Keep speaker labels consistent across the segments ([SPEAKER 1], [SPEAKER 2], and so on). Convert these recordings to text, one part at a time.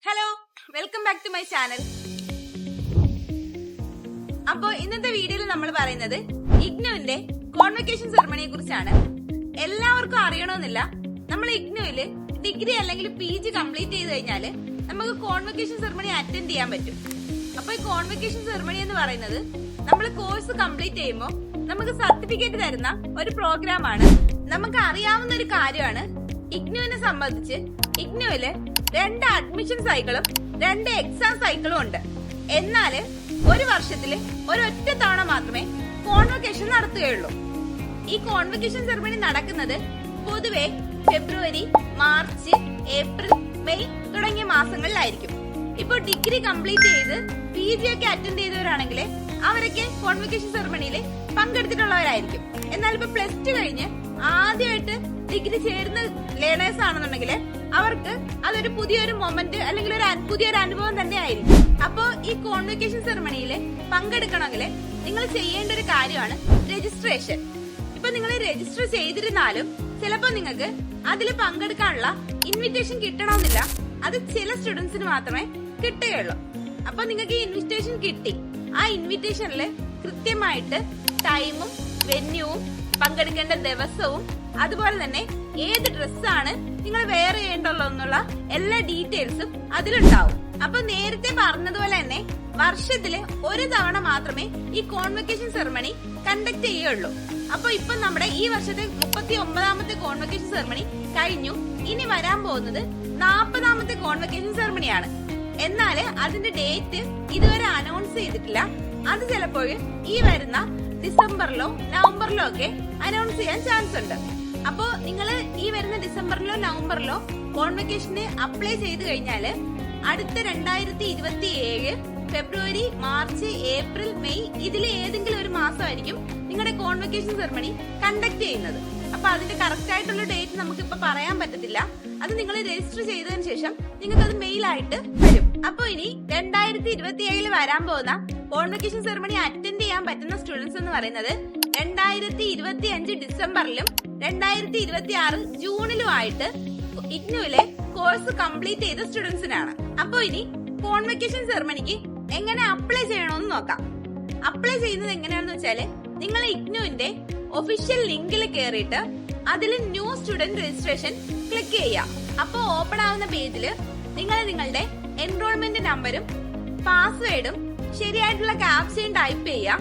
[SPEAKER 1] Hello, welcome back to my channel. അപ്പോ ഇന്നത്തെ വീഡിയോയിൽ നമ്മൾ പറയുന്നത് ഇഗ്നുവിന്റെ കോൺവെക്കേഷൻ സെറമണിയെ കുറിച്ചാണ്. എല്ലാവർക്കും അറിയണമെന്നില്ല, നമ്മൾ ഇഗ്നുവില് ഡിഗ്രി അല്ലെങ്കിൽ PG കംപ്ലീറ്റ് ചെയ്ത് കഴിഞ്ഞാല് നമുക്ക് കോൺവെക്കേഷൻ സെറമണി അറ്റൻഡ് ചെയ്യാൻ പറ്റും. അപ്പൊ ഈ കോൺവെക്കേഷൻ സെറമണി എന്ന് പറയുന്നത് നമ്മൾ കോഴ്സ് കംപ്ലീറ്റ് ചെയ്യുമ്പോൾ നമുക്ക് സർട്ടിഫിക്കറ്റ് തരുന്ന ഒരു പ്രോഗ്രാമാണ്. നമുക്ക് അറിയാവുന്ന ഒരു കാര്യമാണ്, ഇഗ്നുവിനെ സംബന്ധിച്ച് ഇഗ്നുവില് 2 അഡ്മിഷൻ സൈക്കിളും 2 എക്സാം സൈക്കിളും ഉണ്ട്. എന്നാല് ഒരു വർഷത്തില് ഒരൊറ്റ തവണ മാത്രമേ കോൺവെക്കേഷൻ നടത്തുകയുള്ളൂ. ഈ കോൺവെക്കേഷൻ സെറമണി നടക്കുന്നത് പൊതുവെ ഫെബ്രുവരി, മാർച്ച്, ഏപ്രിൽ, മെയ് തുടങ്ങിയ മാസങ്ങളിലായിരിക്കും. ഇപ്പൊ ഡിഗ്രി കംപ്ലീറ്റ് ചെയ്ത് PG ഒക്കെ അറ്റൻഡ് ചെയ്തവരാണെങ്കിൽ അവരൊക്കെ കോൺവെക്കേഷൻ സെറമണിയിൽ പങ്കെടുത്തിട്ടുള്ളവരായിരിക്കും. എന്നാൽ ഇപ്പൊ +2 കഴിഞ്ഞ് ആദ്യമായിട്ട് ഡിഗ്രി ചേരുന്ന ലേണേഴ്സ് ആണെന്നുണ്ടെങ്കിൽ അവർക്ക് അതൊരു പുതിയൊരു മൊമെന്റ് അല്ലെങ്കിൽ പുതിയൊരു അനുഭവം തന്നെ ആയിരിക്കും. അപ്പോ ഈ കോൺവെക്കേഷൻ സെറമണിയിൽ പങ്കെടുക്കണമെങ്കിൽ നിങ്ങൾ ചെയ്യേണ്ട ഒരു കാര്യമാണ് രജിസ്ട്രേഷൻ. ഇപ്പൊ നിങ്ങൾ രജിസ്റ്റർ ചെയ്തിരുന്നാലും ചിലപ്പോ നിങ്ങൾക്ക് അതിൽ പങ്കെടുക്കാനുള്ള ഇൻവിറ്റേഷൻ കിട്ടണമെന്നില്ല. അത് ചില സ്റ്റുഡൻസിന് മാത്രമേ കിട്ടുകയുള്ളൂ. അപ്പൊ നിങ്ങൾക്ക് ഈ ഇൻവിറ്റേഷൻ കിട്ടി, ആ ഇൻവിറ്റേഷനിൽ കൃത്യമായിട്ട് ടൈമും വെന്യൂവും പങ്കെടുക്കേണ്ട ദിവസവും അതുപോലെ തന്നെ ഏത് ഡ്രസ്സാണ് നിങ്ങൾ വെയർ ചെയ്യേണ്ടുള്ള എല്ലാ ഡീറ്റെയിൽസും അതിലുണ്ടാവും. അപ്പൊ നേരത്തെ പറഞ്ഞതുപോലെ തന്നെ വർഷത്തില് ഒരു തവണ മാത്രമേ ഈ കോൺവെക്കേഷൻ സെറമണി കണ്ടക്ട് ചെയ്യുള്ളൂ. അപ്പൊ ഇപ്പൊ നമ്മുടെ ഈ വർഷത്തെ 39ാമത്തെ കോൺവെക്കേഷൻ സെറമണി കഴിഞ്ഞു. ഇനി വരാൻ പോകുന്നത് 40ാമത്തെ കോൺവെക്കേഷൻ സെറമണിയാണ്. എന്നാല് അതിന്റെ ഡേറ്റ് ഇതുവരെ അനൗൺസ് ചെയ്തിട്ടില്ല. അത് ചിലപ്പോൾ ഈ വരുന്ന ഡിസംബറിലോ നവംബറിലോ ഒക്കെ അനൗൺസ് ചെയ്യാൻ ചാൻസ് ഉണ്ട്. അപ്പോ നിങ്ങൾ ഈ വരുന്ന ഡിസംബറിലോ നവംബറിലോ കോൺവെക്കേഷന് അപ്ലൈ ചെയ്ത് കഴിഞ്ഞാല് അടുത്ത 2027 ഫെബ്രുവരി, മാർച്ച്, ഏപ്രിൽ, മെയ് ഇതിലെ ഏതെങ്കിലും ഒരു മാസമായിരിക്കും നിങ്ങളുടെ കോൺവെക്കേഷൻ സെറമണി കണ്ടക്ട് ചെയ്യുന്നത്. അപ്പൊ അതിന്റെ കറക്റ്റ് ആയിട്ടുള്ള ഡേറ്റ് നമുക്ക് ഇപ്പൊ പറയാൻ പറ്റത്തില്ല. അത് നിങ്ങൾ രജിസ്റ്റർ ചെയ്തതിനു ശേഷം നിങ്ങൾക്ക് അത് മെയിലായിട്ട് വരും. അപ്പൊ ഇനി 2027 വരാൻ പോകുന്ന കോൺവെക്കേഷൻ സെറമണി അറ്റൻഡ് ചെയ്യാൻ പറ്റുന്ന സ്റ്റുഡൻസ് എന്ന് പറയുന്നത് 2025 ഡിസംബറിലും 2026 ജൂണിലുമായിട്ട് ഇഗ്നുവിലെ കോഴ്സ് കംപ്ലീറ്റ് ചെയ്ത സ്റ്റുഡൻസിനാണ്. അപ്പൊ ഇനി കോൺവെക്കേഷൻ സെറമണിക്ക് എങ്ങനെ അപ്ലൈ ചെയ്യണമെന്ന് നോക്കാം. അപ്ലൈ ചെയ്യുന്നത് എങ്ങനെയാണെന്ന് വെച്ചാല് നിങ്ങൾ ഇഗ്നുവിന്റെ ഒഫീഷ്യൽ ലിങ്കിൽ കയറിയിട്ട് അതിൽ ന്യൂ സ്റ്റുഡന്റ് രജിസ്ട്രേഷൻ ക്ലിക്ക് ചെയ്യാം. അപ്പൊ ഓപ്പൺ ആവുന്ന പേജില് നിങ്ങൾ നിങ്ങളുടെ എൻറോൾമെന്റ് നമ്പരും പാസ്വേഡും ശരിയായിട്ടുള്ള ക്യാപ്ചയും ടൈപ്പ് ചെയ്യാം.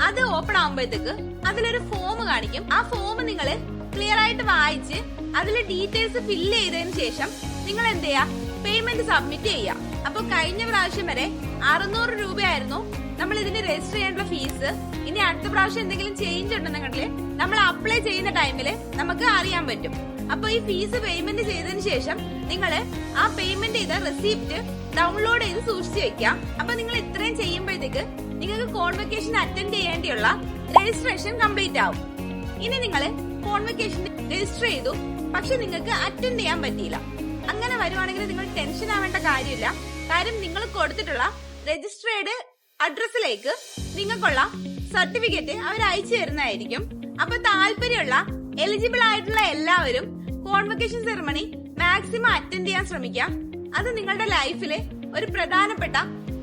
[SPEAKER 1] അത് ഓപ്പൺ ആവുമ്പോഴത്തേക്ക് അതിലൊരു ഫോം കാണിക്കും. ആ ഫോം നിങ്ങൾ ക്ലിയർ ആയിട്ട് വായിച്ച് അതിൽ ഡീറ്റെയിൽസ് ഫില്ല് ചെയ്തതിനു ശേഷം നിങ്ങൾ എന്ത് ചെയ്യാ, പേയ്മെന്റ് സബ്മിറ്റ് ചെയ്യാം. അപ്പൊ കഴിഞ്ഞ പ്രാവശ്യം വരെ 600 രൂപയായിരുന്നു നമ്മൾ ഇതിന് രജിസ്റ്റർ ചെയ്യേണ്ട ഫീസ്. ഇനി അടുത്ത പ്രാവശ്യം എന്തെങ്കിലും ചേഞ്ച് ഉണ്ടെന്നുണ്ടെങ്കിൽ നമ്മൾ അപ്ലൈ ചെയ്യുന്ന ടൈമില് നമുക്ക് അറിയാൻ പറ്റും. അപ്പൊ ഈ ഫീസ് പേയ്മെന്റ് ചെയ്തതിനു ശേഷം നിങ്ങൾ ആ പേയ്മെന്റ് ചെയ്ത റെസിപ്റ്റ് ഡൗൺലോഡ് ചെയ്ത് സൂക്ഷിച്ചു വെക്കാം. അപ്പൊ നിങ്ങൾ ഇത്രയും ചെയ്യുമ്പോഴത്തേക്ക് നിങ്ങൾക്ക് കോൺവെക്കേഷൻ അറ്റൻഡ് ചെയ്യേണ്ടിയുള്ള രജിസ്ട്രേഷൻ കംപ്ലീറ്റ് ആവും. ഇനി നിങ്ങൾ കോൺവെക്കേഷൻ രജിസ്റ്റർ ചെയ്തു, പക്ഷെ നിങ്ങൾക്ക് അറ്റൻഡ് ചെയ്യാൻ പറ്റിയില്ല. അങ്ങനെ വരുവാണെങ്കിൽ നിങ്ങൾ ടെൻഷൻ ആവേണ്ട കാര്യമില്ല. കാര്യം നിങ്ങൾ കൊടുത്തിട്ടുള്ള രജിസ്ട്രേഡ് അഡ്രസ്സിലേക്ക് നിങ്ങൾക്കുള്ള സർട്ടിഫിക്കറ്റ് അവർ അയച്ചു തരുന്നതായിരിക്കും. അപ്പൊ താല്പര്യമുള്ള എലിജിബിൾ ആയിട്ടുള്ള എല്ലാവരും കോൺവെക്കേഷൻ സെറമണി മാക്സിമം അറ്റൻഡ് ചെയ്യാൻ ശ്രമിക്കാം. അത് നിങ്ങളുടെ ലൈഫിലെ ഒരു പ്രധാനപ്പെട്ട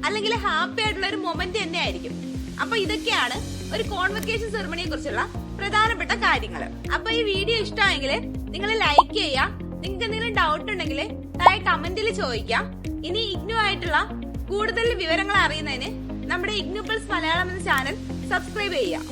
[SPEAKER 1] അല്ലെങ്കിൽ ഹാപ്പി ആയിട്ടുള്ള ഒരു മൊമെന്റ് തന്നെ ആയിരിക്കും. അപ്പൊ ഇതൊക്കെയാണ് ഒരു കോൺവെക്കേഷൻ സെറമണിയെ കുറിച്ചുള്ള പ്രധാനപ്പെട്ട കാര്യങ്ങൾ. അപ്പൊ ഈ വീഡിയോ ഇഷ്ടമായെങ്കിൽ നിങ്ങൾ ലൈക്ക് ചെയ്യാം. നിങ്ങൾക്ക് എന്തെങ്കിലും ഡൗട്ട് ഉണ്ടെങ്കിൽ താഴെ കമന്റിൽ ചോദിക്കാം. ഇനി ഇഗ്നു ആയിട്ടുള്ള കൂടുതൽ വിവരങ്ങൾ അറിയുന്നതിന് നമ്മുടെ ഇഗ്നു പൾസ് മലയാളം എന്ന ചാനൽ സബ്സ്ക്രൈബ് ചെയ്യാം.